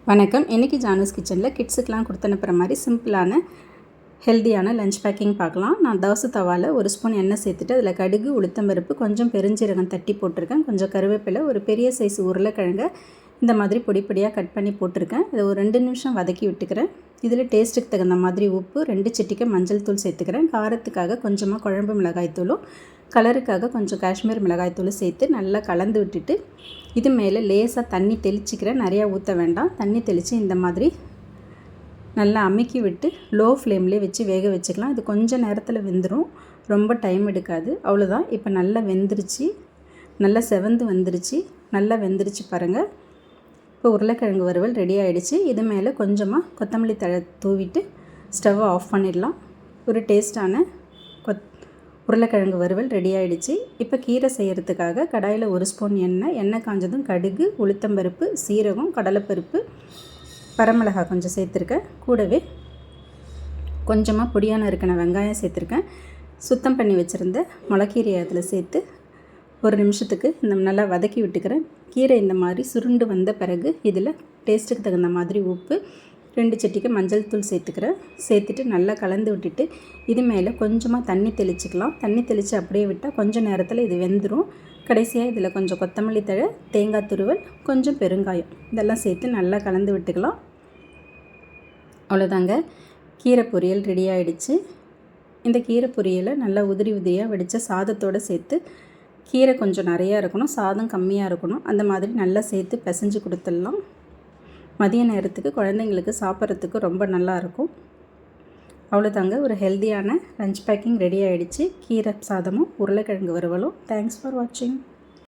வணக்கம். இன்றைக்கி ஜானூஸ் கிச்சனில் கிட்ஸுக்கெலாம் கொடுத்தனுப்புற மாதிரி சிம்பிளான ஹெல்த்தியான லஞ்ச் பேக்கிங் பார்க்கலாம். நான் தோசை தவாவில் ஒரு ஸ்பூன் எண்ணெய் சேர்த்துட்டு அதில் கடுகு, உளுத்தம்பருப்பு, கொஞ்சம் பெருஞ்சீரகம் தட்டி போட்டிருக்கேன். கொஞ்சம் கருவேப்பிலை, ஒரு பெரிய சைஸ் உருளைக்கிழங்கை இந்த மாதிரி பொடி பொடியாக கட் பண்ணி போட்டிருக்கேன். இதை ஒரு 2 நிமிஷம் வதக்கி விட்டுக்கிறேன். இதில் டேஸ்ட்டுக்கு தகுந்த மாதிரி உப்பு, 2 சிட்டிகை மஞ்சள் தூள் சேர்த்துக்கிறேன். காரத்துக்காக கொஞ்சமாக குழம்பு மிளகாய் தூளும், கலருக்காக கொஞ்சம் காஷ்மீர் மிளகாய் தூள் சேர்த்து நல்லா கலந்து விட்டுட்டு இது மேலே லேசாக தண்ணி தெளிச்சிக்கிறேன். நிறையா ஊற்ற வேண்டாம். தண்ணி தெளித்து இந்த மாதிரி நல்லா அமுக்கி விட்டு லோ ஃப்ளேம்லேயே வச்சு வேக வச்சுக்கலாம். இது கொஞ்சம் நேரத்தில் வெந்துடும், ரொம்ப டைம் எடுக்காது. அவ்வளோதான். இப்போ நல்லா வெந்துருச்சு, நல்லா செவந்து வந்துருச்சு, நல்லா வெந்துருச்சு பாருங்கள். இப்போ உருளைக்கிழங்கு வறுவல் ரெடி ஆகிடுச்சு. இது மேலே கொஞ்சமாக கொத்தமல்லி தழை தூவிட்டு ஸ்டவ்வை ஆஃப் பண்ணிடலாம். ஒரு டேஸ்ட்டான உருளைக்கிழங்கு வறுவல் ரெடி ஆகிடுச்சு. இப்போ கீரை செய்கிறதுக்காக கடாயில் 1 ஸ்பூன் எண்ணெய் காஞ்சதும் கடுகு, உளுத்தம்பருப்பு, சீரகம், கடலைப்பருப்பு, வரமிளகாய் கொஞ்சம் சேர்த்துருக்கேன். கூடவே கொஞ்சமாக பொடியான இருக்கிற வெங்காயம் சேர்த்துருக்கேன். சுத்தம் பண்ணி வச்சுருந்த முளைக்கீரையை அதில் சேர்த்து ஒரு நிமிஷத்துக்கு நல்லா வதக்கி விட்டுக்கிறேன். கீரை இந்த மாதிரி சுருண்டு வந்த பிறகு இதில் டேஸ்ட்டுக்கு தகுந்த மாதிரி உப்பு, 2 சிட்டிகை மஞ்சள் தூள் சேர்த்துட்டு நல்லா கலந்து விட்டுட்டு இது மேலே கொஞ்சமாக தண்ணி தெளிச்சிக்கலாம். தண்ணி தெளித்து அப்படியே விட்டால் கொஞ்சம் நேரத்தில் இது வெந்துடும். கடைசியாக இதில் கொஞ்சம் கொத்தமல்லி தழை, தேங்காய் துருவல், கொஞ்சம் பெருங்காயம் இதெல்லாம் சேர்த்து நல்லா கலந்து விட்டுக்கலாம். அவ்வளோதாங்க, கீரை பொரியல் ரெடி ஆகிடுச்சு. இந்த கீரை பொரியலை நல்லா உதிரி உதிரியாக வடித்த சாதத்தோடு சேர்த்து, கீரை கொஞ்சம் நிறையா இருக்கணும், சாதம் கம்மியாக இருக்கணும், அந்த மாதிரி நல்லா சேர்த்து பிசைஞ்சு கொடுத்துடலாம். மதிய நேரத்துக்கு குழந்தைங்களுக்கு சாப்பிட்றதுக்கு ரொம்ப நல்லாயிருக்கும். அவ்வளோதாங்க, ஒரு ஹெல்த்தியான லஞ்ச் பேக்கிங் ரெடி ஆகிடுச்சு. கீரை சாதமும் உருளைக்கிழங்கு வறுவலும். தேங்க்ஸ் ஃபார் வாட்சிங்.